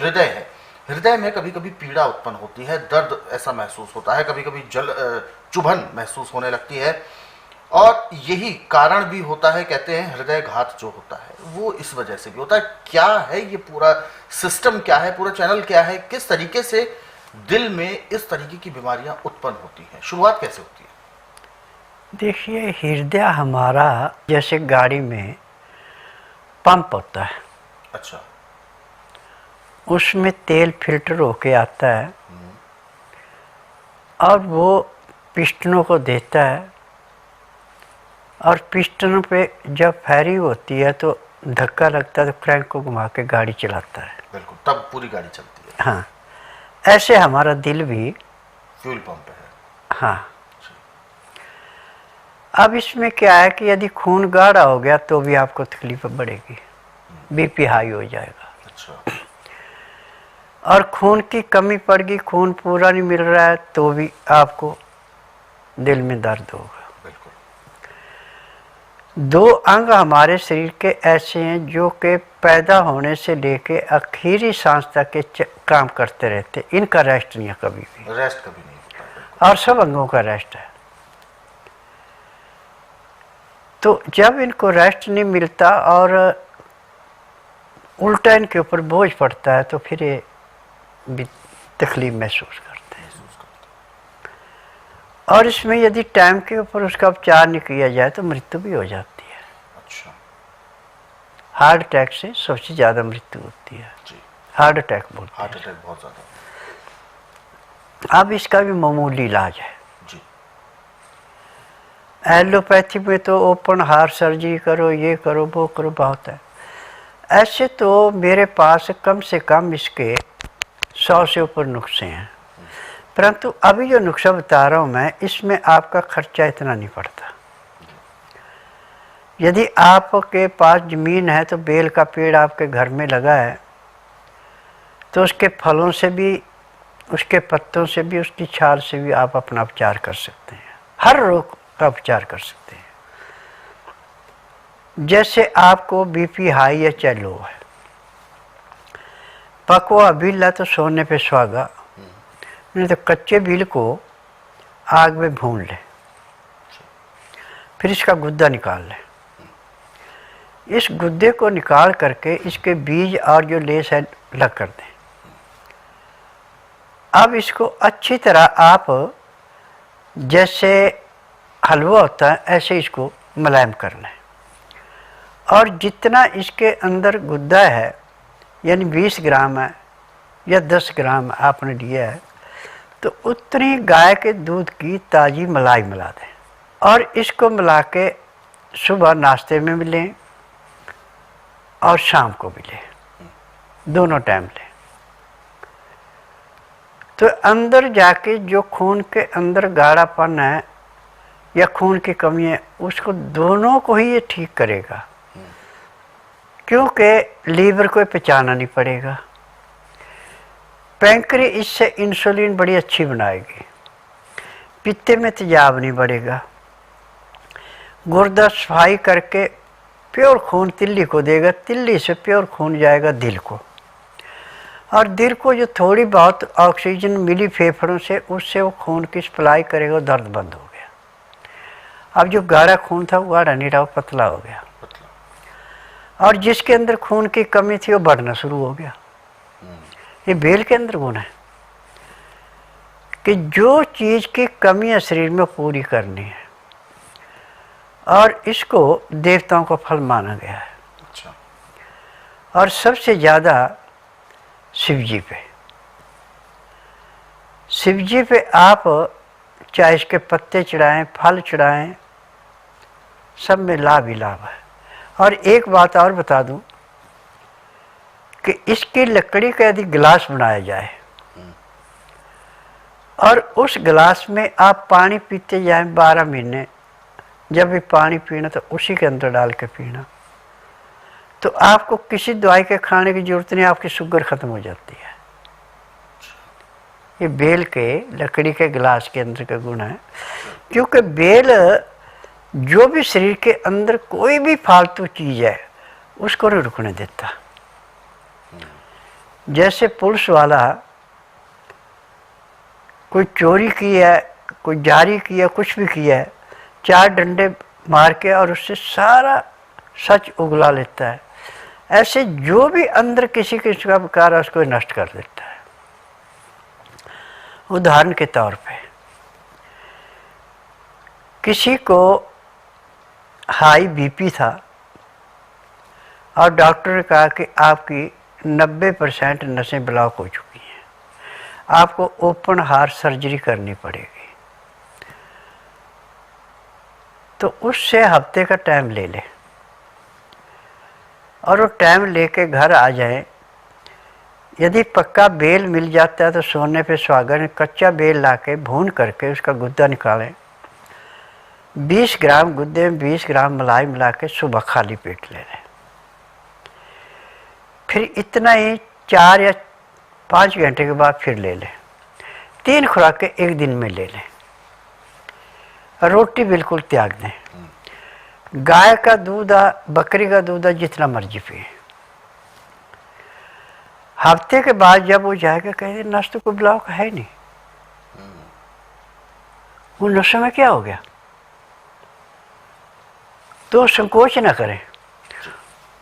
हृदय है, हृदय में कभी कभी पीड़ा उत्पन्न होती है, दर्द ऐसा महसूस होता है, कभी कभी चुभन महसूस होने लगती है, और यही कारण भी होता है, कहते हैं हृदय घात जो होता है वो इस वजह से भी होता है। क्या है ये पूरा सिस्टम, क्या है पूरा चैनल, क्या है, किस तरीके से दिल में इस तरीके की बीमारियां उत्पन्न होती हैं, शुरुआत कैसे होती है? देखिए, हृदय हमारा जैसे गाड़ी में पंप होता है। अच्छा। उसमें तेल फिल्टर होके आता है और वो पिस्टनों को देता है, और पिस्टनों पे जब फायरिंग होती है तो धक्का लगता है तो क्रैंक को घुमा के गाड़ी चलाता है। बिल्कुल, तब पूरी गाड़ी चलती है। हाँ, ऐसे हमारा दिल भी फ्यूल पंप है। हाँ। अब इसमें क्या है कि यदि खून गाढ़ा हो गया तो भी आपको तकलीफ बढ़ेगी, बीपी हाई हो जाएगा। अच्छा। और खून की कमी पड़ गई, खून पूरा नहीं मिल रहा है तो भी आपको दिल में दर्द होगा। बिल्कुल। दो अंग हमारे शरीर के ऐसे हैं जो कि पैदा होने से लेके आखिरी सांस तक के काम करते रहते, इनका रेस्ट नहीं है कभी भी, रेस्ट कभी नहीं होता। और सब अंगों का रेस्ट है। तो जब इनको रेस्ट नहीं मिलता और उल्टा इनके ऊपर बोझ पड़ता है तो फिर ये भी तकलीफ महसूस करते हैं। और इसमें यदि टाइम के ऊपर उसका उपचार नहीं किया जाए तो मृत्यु भी हो जाती है। अच्छा। हार्ट अटैक से सबसे ज़्यादा मृत्यु होती है जी। हार्ट अटैक बोलते हैं। हार्ट अटैक बहुत ज़्यादा। अब इसका भी मामूली इलाज है। जी। एलोपैथी में तो ओपन हार्ट सर्जरी करो, ये करो, वो करो, बहुत है। ऐसे तो मेरे पास कम से कम इसके 100 से ऊपर नुस्खे हैं, परंतु अभी जो नुस्खा बता रहा हूँ मैं, इसमें आपका खर्चा इतना नहीं पड़ता। यदि आपके पास ज़मीन है तो बेल का पेड़ आपके घर में लगा है तो उसके फलों से भी, उसके पत्तों से भी, उसकी छाल से भी आप अपना उपचार कर सकते हैं, हर रोग का उपचार कर सकते हैं। जैसे आपको बीपी हाई या चाहे लो है, पकवा बिल है तो सोने पे सुहागा, नहीं तो कच्चे बिल को आग में भून ले, फिर इसका गुद्दा निकाल ले। इस गुद्दे को निकाल करके इसके बीज और जो लेस है अलग कर दें। अब इसको अच्छी तरह आप, जैसे हलवा होता है ऐसे इसको मुलायम कर लें, और जितना इसके अंदर गुद्दा है, यानी 20 ग्राम है या 10 ग्राम आपने लिया है, तो उतनी गाय के दूध की ताज़ी मलाई मिला दें, और इसको मिला के सुबह नाश्ते में भी लें और शाम को भी लें, दोनों टाइम लें। तो अंदर जाके जो खून के अंदर गाढ़ापन है या खून की कमी है, उसको दोनों को ही ये ठीक करेगा, क्योंकि लीवर को पचाना नहीं पड़ेगा। पैंक्री इससे इंसुलिन बड़ी अच्छी बनाएगी, पित्ते में तेजाब नहीं बढ़ेगा, गुर्दा सफाई करके प्योर खून तिल्ली को देगा, तिल्ली से प्योर खून जाएगा दिल को, और दिल को जो थोड़ी बहुत ऑक्सीजन मिली फेफड़ों से, उससे वो खून की सप्लाई करेगा, दर्द बंद हो गया। अब जो गाढ़ा खून था वो गाढ़ा नहीं रहा, वो पतला हो गया, और जिसके अंदर खून की कमी थी वो बढ़ना शुरू हो गया। ये बेल के अंदर गुण है कि जो चीज़ की कमी है शरीर में पूरी करनी है, और इसको देवताओं का फल माना गया है। अच्छा। और सबसे ज़्यादा शिवजी पे आप चाहे इसके पत्ते चढ़ाएं, फल चढ़ाएं, सब में लाभ ही लाभ है। और एक बात और बता दूं कि इसकी लकड़ी का यदि गिलास बनाया जाए और उस गिलास में आप पानी पीते जाएं 12 महीने, जब भी पानी पीना तो उसी के अंदर डाल के पीना, तो आपको किसी दवाई के खाने की जरूरत नहीं, आपकी शुगर ख़त्म हो जाती है। ये बेल के लकड़ी के गिलास के अंदर का गुण है, क्योंकि बेल जो भी शरीर के अंदर कोई भी फालतू चीज़ है उसको नहीं रुकने देता। जैसे पुलिस वाला कोई चोरी की है, कोई जारी किया, कुछ भी किया है, 4 डंडे मार के और उससे सारा सच उगला लेता है, ऐसे जो भी अंदर किसी किसी का विकार है उसको नष्ट कर देता है। उदाहरण के तौर पे किसी को हाई बीपी था और डॉक्टर ने कहा कि आपकी 90% नसें ब्लॉक हो चुकी हैं, आपको ओपन हार्ट सर्जरी करनी पड़ेगी। तो उससे हफ्ते का टाइम ले ले और वो टाइम लेके घर आ जाए। यदि पक्का बेल मिल जाता है तो सोने पे सुहागन, कच्चा बेल लाके भून करके उसका गुद्दा निकालें, 20 ग्राम गुद्दे में 20 ग्राम मलाई मिला के सुबह खाली पेट ले लें। फिर इतना ही 4 या 5 घंटे के बाद फिर ले लें। 3 खुराकें एक दिन में ले लें। रोटी बिल्कुल त्याग दें। गाय का दूध, बकरी का दूध जितना मर्जी पिए। हफ्ते के बाद जब वो जाएगा कहे नस तो कोई ब्लॉक है नहीं, वो नसों में क्या हो गया, तो संकोच न करें।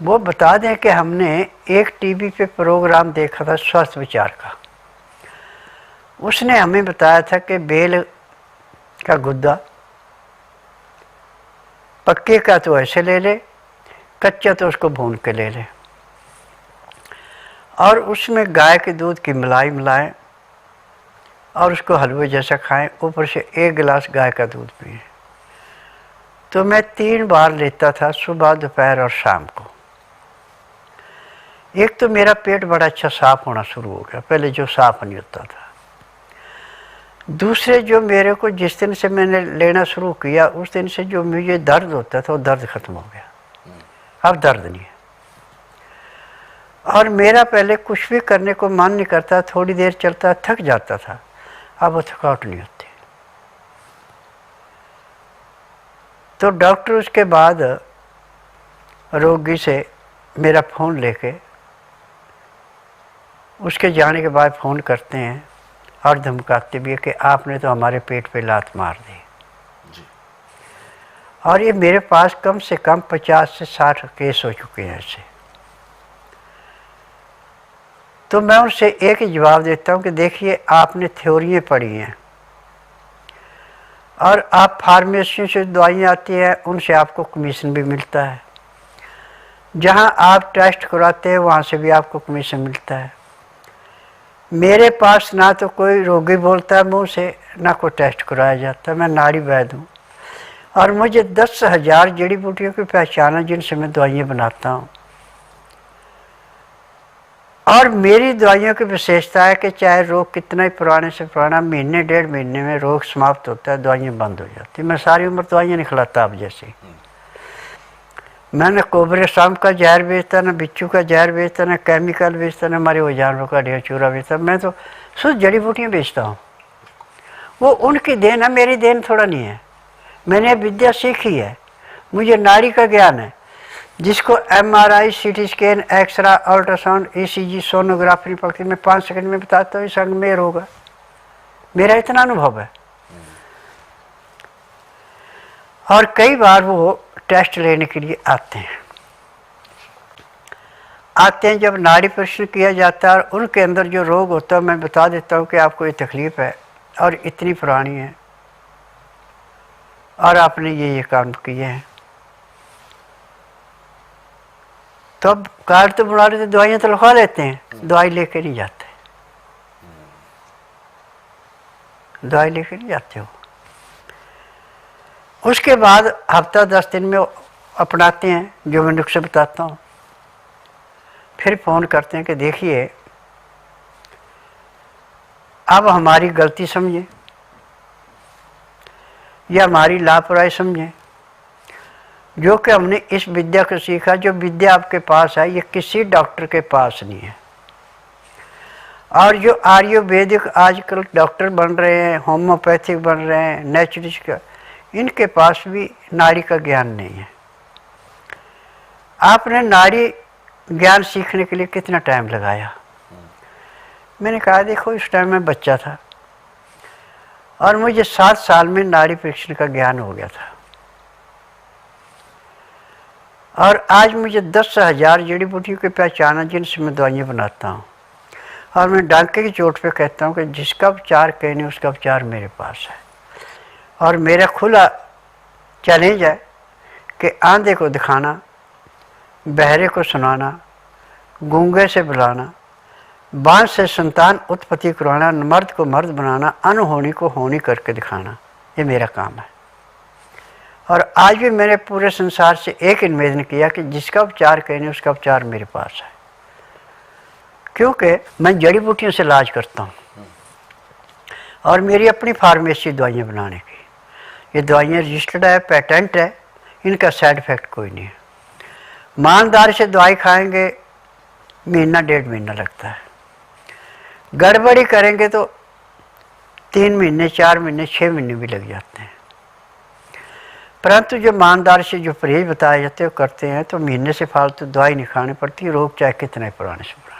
वो बता दें कि हमने एक टीवी पे प्रोग्राम देखा था स्वास्थ्य विचार का, उसने हमें बताया था कि बेल का गुद्दा पक्के का तो ऐसे ले ले, कच्चा तो उसको भून के ले ले और उसमें गाय के दूध की मलाई मिलाएं और उसको हलवे जैसा खाएं, ऊपर से 1 गिलास गाय का दूध पिए। तो मैं 3 बार लेता था, सुबह, दोपहर और शाम को। एक तो मेरा पेट बड़ा अच्छा साफ होना शुरू हो गया, पहले जो साफ नहीं होता था। दूसरे जो मेरे को जिस दिन से मैंने लेना शुरू किया उस दिन से जो मुझे दर्द होता था वो दर्द खत्म हो गया, अब दर्द नहीं है। और मेरा पहले कुछ भी करने को मन नहीं करता, थोड़ी देर चलता थक जाता था, अब वो थकावट नहीं होती। तो डॉक्टर उसके बाद रोगी से मेरा फ़ोन लेके उसके जाने के बाद फ़ोन करते हैं और धमकाते भी है कि आपने तो हमारे पेट पे लात मार दी जी। और ये मेरे पास कम से कम 50 से 60 केस हो चुके हैं ऐसे। तो मैं उनसे एक ही जवाब देता हूँ कि देखिए आपने थ्योरियाँ पढ़ी हैं और आप फार्मेसी से दवाइयाँ आती हैं उनसे आपको कमीशन भी मिलता है, जहाँ आप टेस्ट कराते हैं वहाँ से भी आपको कमीशन मिलता है। मेरे पास ना तो कोई रोगी बोलता है मुँह से, ना कोई टेस्ट कराया जाता। मैं नाड़ी वैद्य हूँ और मुझे 10,000 जड़ी बूटियों की पहचान है जिनसे मैं दवाइयाँ बनाता हूँ। और मेरी दवाइयों की विशेषता है कि चाहे रोग कितना ही पुराने से पुराना, महीने 1.5 महीने में रोग समाप्त होता है, दवाइयाँ बंद हो जाती। मैं सारी उम्र दवाइयाँ नहीं खिलाता अब जैसे। मैं न कोबरे शाम का जहर बेचता, न बिच्छू का जहर बेचता, न केमिकल बेचता, न मरे हुए जानवरों का ढेर चूरा बेचता। मैं तो शुद्ध जड़ी बूटियाँ बेचता हूँ। वो उनकी देन है, मेरी देन थोड़ा नहीं है। मैंने विद्या सीखी है, मुझे नाड़ी का ज्ञान है। जिसको MRI, CT scan, x-ray, ultrasound, ECG, sonography पकड़ी मैं 5 सेकंड में बताता हूँ, इस अंग में होगा। मेरा इतना अनुभव है। और कई बार वो टेस्ट लेने के लिए आते हैं। जब नाड़ी परीक्षण किया जाता है और उनके अंदर जो रोग होता है मैं बता देता हूँ कि आपको ये तकलीफ है और इतनी पुरानी है और आपने ये काम किए हैं। तो अब कार्ड तो बना लेते, दवाइयाँ तो लिखवा लेते हैं, दवाई लेके नहीं जाते, दवाई लेके नहीं जाते हो। उसके बाद हफ्ता 10 दिन में अपनाते हैं जो मैं नुस्खे बताता हूँ। फिर फ़ोन करते हैं कि देखिए अब हमारी गलती समझें या हमारी लापरवाही समझें, जो कि हमने इस विद्या को सीखा। जो विद्या आपके पास है ये किसी डॉक्टर के पास नहीं है। और जो आयुर्वेदिक आजकल डॉक्टर बन रहे हैं, होम्योपैथिक बन रहे हैं, नेचुरिस्ट का, इनके पास भी नाड़ी का ज्ञान नहीं है। आपने नाड़ी ज्ञान सीखने के लिए कितना टाइम लगाया? मैंने कहा देखो इस टाइम मैं बच्चा था और मुझे 7 साल में नाड़ी परीक्षण का ज्ञान हो गया था, और आज मुझे 10,000 जड़ी बूटियों की पहचान है जिनसे मैं दवाइयाँ बनाता हूँ। और मैं डांके की चोट पे कहता हूँ कि जिसका उपचार कहने उसका उपचार मेरे पास है। और मेरा खुला चैलेंज है कि आंधे को दिखाना, बहरे को सुनाना, गूंगे से बुलाना, बांझ से संतान उत्पत्ति करवाना, मर्द को मर्द बनाना, अनहोनी को होनी करके दिखाना, ये मेरा काम है। और आज भी मैंने पूरे संसार से एक निवेदन किया कि जिसका उपचार कहने उसका उपचार मेरे पास है, क्योंकि मैं जड़ी बूटियों से इलाज करता हूँ और मेरी अपनी फार्मेसी दवाइयाँ बनाने की। ये दवाइयाँ रजिस्टर्ड है, पेटेंट है, इनका साइड इफ़ेक्ट कोई नहीं है। ईमानदारी से दवाई खाएंगे महीना 1.5 महीना लगता है, गड़बड़ी करेंगे तो 3 महीने, 4 महीने, 6 महीने भी लग जाते हैं। परंतु जो ईमानदारी से जो परहेज बताए जाते हैं वो करते हैं तो महीने से फालतू दवाई नहीं खानी पड़ती, रोग चाहे कितने पुराने से।